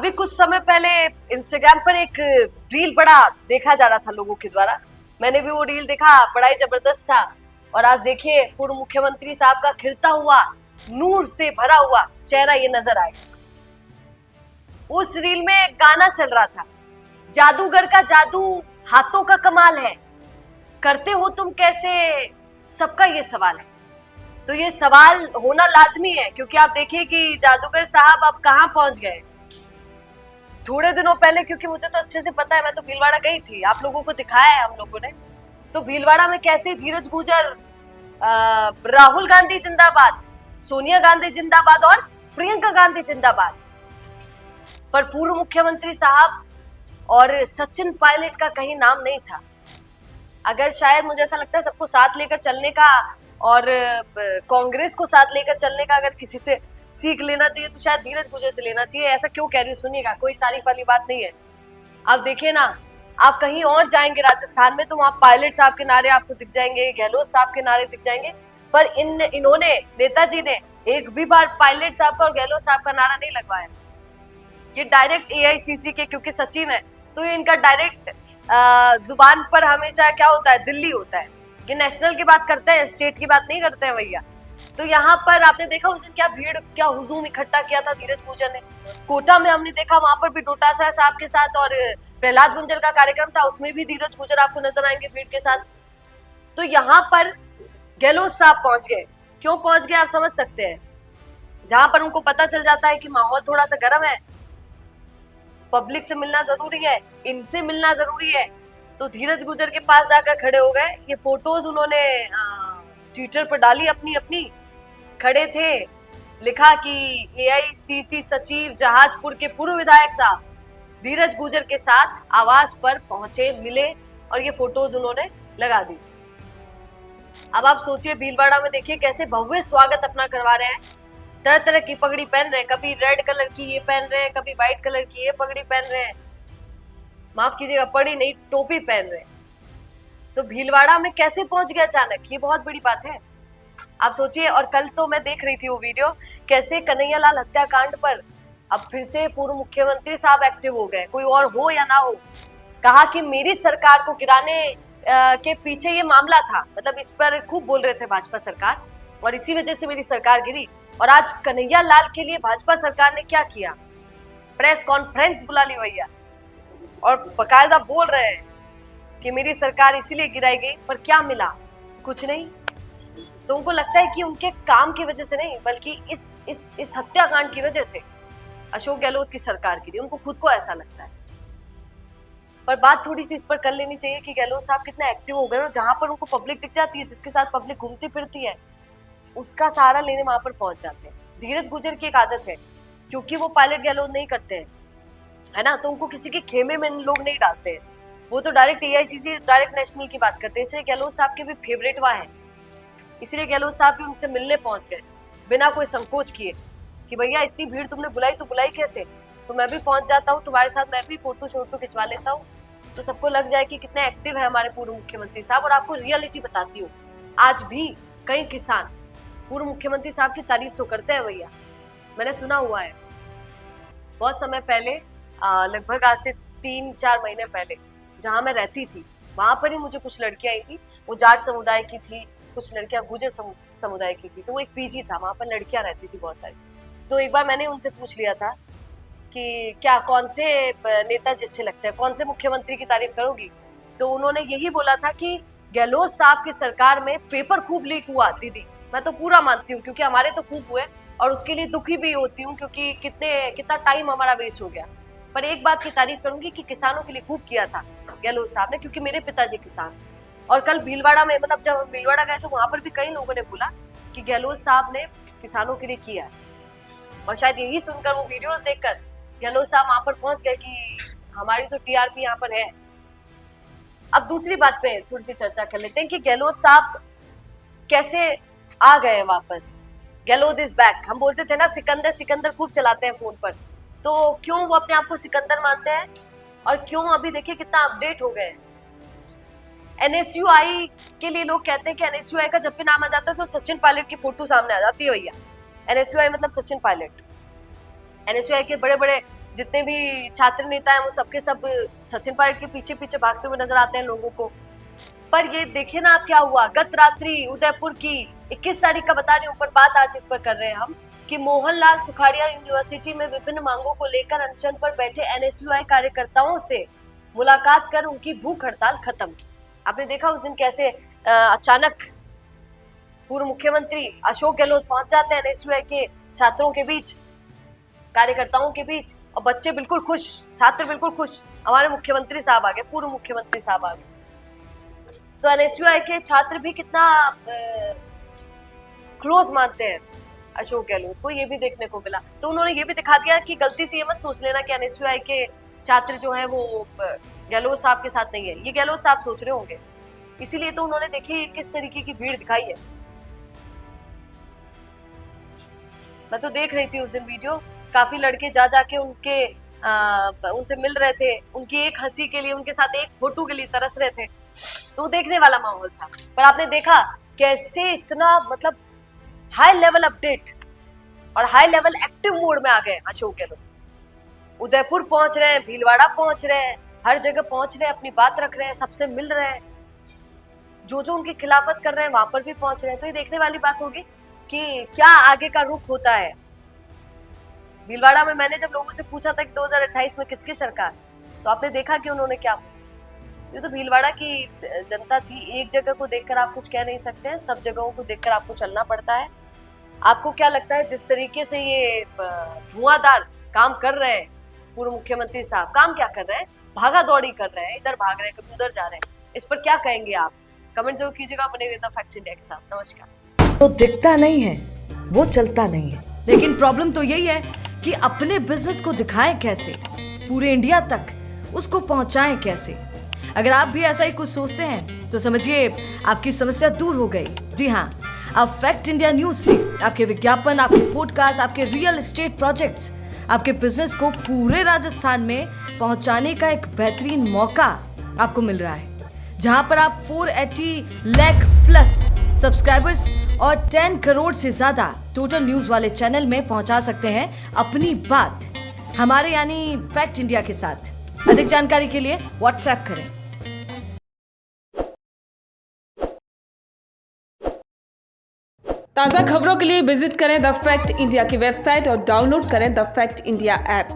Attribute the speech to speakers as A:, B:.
A: अभी कुछ समय पहले इंस्टाग्राम पर एक रील बड़ा देखा जा रहा था लोगों के द्वारा। मैंने भी वो रील देखा, बड़ा ही जबरदस्त था। और आज देखिए पूर्व मुख्यमंत्री साहब का खिलता हुआ, नूर से भरा हुआ चेहरा ये नजर आएगा। उस रील में एक गाना चल रहा था, जादूगर का जादू हाथों का कमाल है, करते हो तुम कैसे, सबका ये सवाल है। तो ये सवाल होना लाजमी है, क्योंकि आप देखिए कि जादूगर साहब अब कहां पहुंच गए। थोड़े दिनों पहले, क्योंकि मुझे तो अच्छे से पता है, मैं तो भीलवाड़ा गई थी, आप लोगों को दिखाया है हम लोगों ने। तो भीलवाड़ा में कैसे धीरज गुर्जर, राहुल गांधी जिंदाबाद, सोनिया गांधी जिंदाबाद और प्रियंका गांधी जिंदाबाद, पर पूर्व मुख्यमंत्री साहब और सचिन पायलट का कहीं नाम नहीं था। अगर शायद मुझे ऐसा लगता है सबको साथ लेकर चलने का और कांग्रेस को साथ लेकर चलने का अगर किसी से सीख लेना चाहिए तो शायद धीरज गुर्जर से लेना चाहिए। ऐसा क्यों कह रही हूँ, सुनिएगा, कोई तारीफ वाली बात नहीं है। आप देखिए ना, आप कहीं और जाएंगे राजस्थान में तो वहां पायलट साहब के नारे आपको दिख जाएंगे, गहलोत साहब के नारे दिख जाएंगे, पर इन्होंने, नेताजी ने एक भी बार पायलट साहब का और गहलोत साहब का नारा नहीं लगवाया। ये डायरेक्ट एआईसीसी के क्योंकि सचिव है, तो इनका डायरेक्ट जुबान पर हमेशा क्या होता है, दिल्ली होता है। ये नेशनल की बात करते हैं, स्टेट की बात नहीं करते हैं भैया। तो यहाँ पर आपने देखा उस दिन क्या भीड़, क्या हुजूम इकट्ठा किया था धीरज गुर्जर ने। कोटा में हमने देखा, वहां पर भी डोटासरा साहब के साथ और प्रहलाद गुंजल का कार्यक्रम था, उसमें भी धीरज गुर्जर आपको नजर आएंगे भीड़ के साथ। तो यहाँ पर गहलोत साहब पहुंच गए। क्यों पहुंच गए आप समझ सकते हैं। जहां पर उनको पता चल जाता है कि माहौल थोड़ा सा गर्म है, पब्लिक से मिलना जरूरी है, इनसे मिलना जरूरी है, तो धीरज गुर्जर के पास जाकर खड़े हो गए। ये फोटोज उन्होंने ट्विटर पर डाली अपनी अपनी, खड़े थे, लिखा कि एआईसीसी सचिव जहाजपुर के पूर्व विधायक साहब धीरज गुर्जर के साथ आवास पर पहुंचे, मिले, और ये फोटोज उन्होंने लगा दी। अब आप सोचिए, भीलवाड़ा में देखिए कैसे भव्य स्वागत अपना करवा रहे हैं। तरह तरह की पगड़ी पहन रहे हैं, कभी रेड कलर की ये पहन रहे हैं, कभी व्हाइट कलर की ये पगड़ी पहन रहे हैं, माफ कीजिएगा पगड़ी नहीं, टोपी पहन रहे हैं। तो भीलवाड़ा में कैसे पहुंच गए अचानक, ये बहुत बड़ी बात है। आप सोचिए। और कल तो मैं देख रही थी वो वीडियो, कैसे कन्हैयालाल हत्याकांड पर अब फिर से पूर्व मुख्यमंत्री साहब एक्टिव हो गए, कोई और हो या ना हो। कहा कि मेरी सरकार को गिराने के पीछे ये मामला था, मतलब इस पर खूब बोल रहे थे भाजपा सरकार, और इसी वजह से मेरी सरकार गिरी। और आज कन्हैयालाल के लिए भाजपा सरकार ने क्या किया, प्रेस कॉन्फ्रेंस बुला ली भैया, और बकायदा बोल रहे हैं कि मेरी सरकार इसीलिए गिराई गई, पर क्या मिला, कुछ नहीं। तो उनको लगता है कि उनके काम की वजह से नहीं, बल्कि इस हत्याकांड की वजह से अशोक गहलोत की सरकार गिरी, उनको खुद को ऐसा लगता है। पर बात थोड़ी सी इस पर कर लेनी चाहिए कि गहलोत साहब कितना एक्टिव हो गए, और जहां पर उनको पब्लिक दिख जाती है, जिसके साथ पब्लिक घूमती फिरती है, उसका सहारा लेने वहां पर पहुंच जाते हैं। धीरज गुर्जर की एक आदत है, क्योंकि वो पायलट गहलोत नहीं करते हैं, है ना, तो उनको किसी के खेमे में लोग नहीं डालते हैं, वो तो डायरेक्ट एआईसीसी, डायरेक्ट नेशनल की बात करते हैं। इसलिए गहलोत साहब के भी फेवरेट वहां है, इसलिए गहलोत साहब भी उनसे मिलने पहुंच गए बिना कोई संकोच किए कि भैया इतनी भीड़ तुमने बुलाई तो बुलाई कैसे, तो मैं भी पहुंच जाता हूँ तुम्हारे साथ, मैं भी फोटो शोटो खिंचवा लेता हूँ, तो सबको लग जाए कि कितने एक्टिव है हमारे पूर्व मुख्यमंत्री साहब। और आपको रियलिटी बताती हूँ, आज भी कई किसान पूर्व मुख्यमंत्री साहब की तारीफ तो करते हैं भैया। मैंने सुना हुआ है बहुत समय पहले, लगभग आज से 3-4 महीने पहले, जहां मैं रहती थी वहां पर ही मुझे कुछ लड़कियां आई थी, वो जाट समुदाय की थी, कुछ लड़कियां गुर्जर समुदाय की थी। तो वो एक पीजी था, वहां पर लड़कियां रहती थी बहुत सारी। तो एक बार मैंने उनसे पूछ लिया था कि क्या कौन से नेताजी अच्छे लगते हैं, कौन से मुख्यमंत्री की तारीफ करोगी, तो उन्होंने यही बोला था कि गहलोत साहब की सरकार में पेपर खूब लीक हुआ दीदी। मैं तो पूरा मानती हूँ, क्योंकि हमारे तो खूब हुए, और उसके लिए दुखी भी होती हूँ, क्योंकि कितना टाइम हमारा वेस्ट हो गया। पर एक बात की तारीफ करूंगी कि किसानों के लिए खूब किया था गहलोत साहब ने, क्योंकि मेरे पिताजी किसान। और कल भीलवाड़ा में, मतलब जब हम भीलवाड़ा गए तो वहां पर भी कई लोगों ने बोला कि गहलोत साहब ने किसानों के लिए किया है, और शायद यही सुनकर, वो वीडियोस देखकर गहलोत साहब वहां पर पहुंच गए कि हमारी तो टीआरपी यहाँ पर है। अब दूसरी बात पे थोड़ी सी चर्चा कर लेते हैं कि गहलोत साहब कैसे आ गए वापस। गहलोत इज बैक, हम बोलते थे ना सिकंदर सिकंदर खूब चलाते हैं फोन पर, तो क्यों वो अपने आप को सिकंदर मानते हैं, और क्यों अभी देखिए कितना अपडेट हो गए। एनएसयूआई के लिए लोग कहते हैं कि एनएसयूआई का जब भी नाम आ जाता है तो सचिन पायलट की फोटो सामने आ जाती है भैया। एनएसयूआई मतलब सचिन पायलट। एनएसयूआई के बड़े बड़े जितने भी छात्र नेता हैं वो सबके सब सचिन पायलट के पीछे पीछे भागते हुए नजर आते हैं लोगों को। पर ये देखिए ना आप क्या हुआ गत रात्रि उदयपुर की 21 तारीख का बता रही हूँ, पर बात आज इस पर कर रहे हैं हम कि मोहनलाल सुखाड़िया यूनिवर्सिटी में विभिन्न मांगों को लेकर अनशन पर बैठे एनएसयूआई कार्यकर्ताओं से मुलाकात कर उनकी भूख हड़ताल खत्म की। आपने देखा उस दिन कैसे अचानक पूर्व मुख्यमंत्री अशोक गहलोत पहुंच जाते हैं एनएसयूआई के छात्रों के बीच, कार्यकर्ताओं के बीच, और बच्चे बिल्कुल खुश, छात्र बिल्कुल खुश, हमारे मुख्यमंत्री साहब आ गए, पूर्व मुख्यमंत्री साहब आ गए। तो एनएसयूआई के छात्र भी कितना क्लोज मानते हैं अशोक गहलोत को, ये भी देखने को मिला। तो उन्होंने ये भी दिखा दिया कि गलती से ये मत सोच लेना कि एनएसयूआई के छात्र जो हैं वो गहलोत साहब के साथ नहीं है, ये गहलोत साहब सोच रहे होंगे। इसीलिए तो उन्होंने देखिए किस तरीके की भीड़ दिखाई है। मैं तो देख रही थी उस दिन वीडियो, काफी लड़के जा जाके उनसे मिल रहे थे, उनकी एक हंसी के लिए, उनके साथ एक फोटो के लिए तरस रहे थे। तो देखने वाला माहौल था। पर आपने देखा कैसे इतना मतलब हाई लेवल अपडेट और हाई लेवल एक्टिव मोड में आ गए अशोक गहलोत। उदयपुर पहुंच रहे हैं, भीलवाड़ा पहुंच रहे हैं, हर जगह पहुंच रहे हैं, अपनी बात रख रहे हैं, सबसे मिल रहे हैं, जो जो उनकी खिलाफत कर रहे हैं वहां पर भी पहुंच रहे हैं। तो ये देखने वाली बात होगी कि क्या आगे का रुख होता है। भीलवाड़ा में मैंने जब लोगों से पूछा था कि 2028 में किसकी सरकार, तो आपने देखा कि उन्होंने क्या, ये तो भीलवाड़ा की जनता थी। एक जगह को देखकर आप कुछ कह नहीं सकते हैं, सब जगहों को देखकर आपको चलना पड़ता है। आपको क्या लगता है जिस तरीके से ये धुआंधार काम कर रहे हैं पूर्व मुख्यमंत्री साहब, काम क्या कर रहे हैं, भागा दौड़ी कर रहे हैं, इधर भाग रहे हैं, कभी उधर जा रहे हैं, इस पर क्या कहेंगे आप? कमेंट जरूर कीजिएगा। बने रहिए द फैक्ट इंडिया के साथ। नमस्कार।
B: तो दिखता नहीं है वो चलता नहीं है, लेकिन प्रॉब्लम तो यही है कि अपने बिजनेस को दिखाएं कैसे, पूरे इंडिया तक उसको पहुंचाएं कैसे। अगर आप भी ऐसा ही कुछ सोचते हैं तो समझिए आपकी समस्या दूर हो गई। जी हाँ, अब फैक्ट इंडिया न्यूज से आपके विज्ञापन, आपके पॉडकास्ट, आपके रियल एस्टेट प्रोजेक्ट्स, आपके बिजनेस को पूरे राजस्थान में पहुंचाने का एक बेहतरीन मौका आपको मिल रहा है, जहां पर आप 480 लाख प्लस सब्सक्राइबर्स और 10 करोड़ से ज्यादा टोटल न्यूज वाले चैनल में पहुंचा सकते हैं अपनी बात हमारे यानी फैक्ट इंडिया के साथ। अधिक जानकारी के लिए व्हाट्सएप करें।
C: ताज़ा खबरों के लिए विजिट करें द फैक्ट इंडिया की वेबसाइट और डाउनलोड करें द फैक्ट इंडिया ऐप।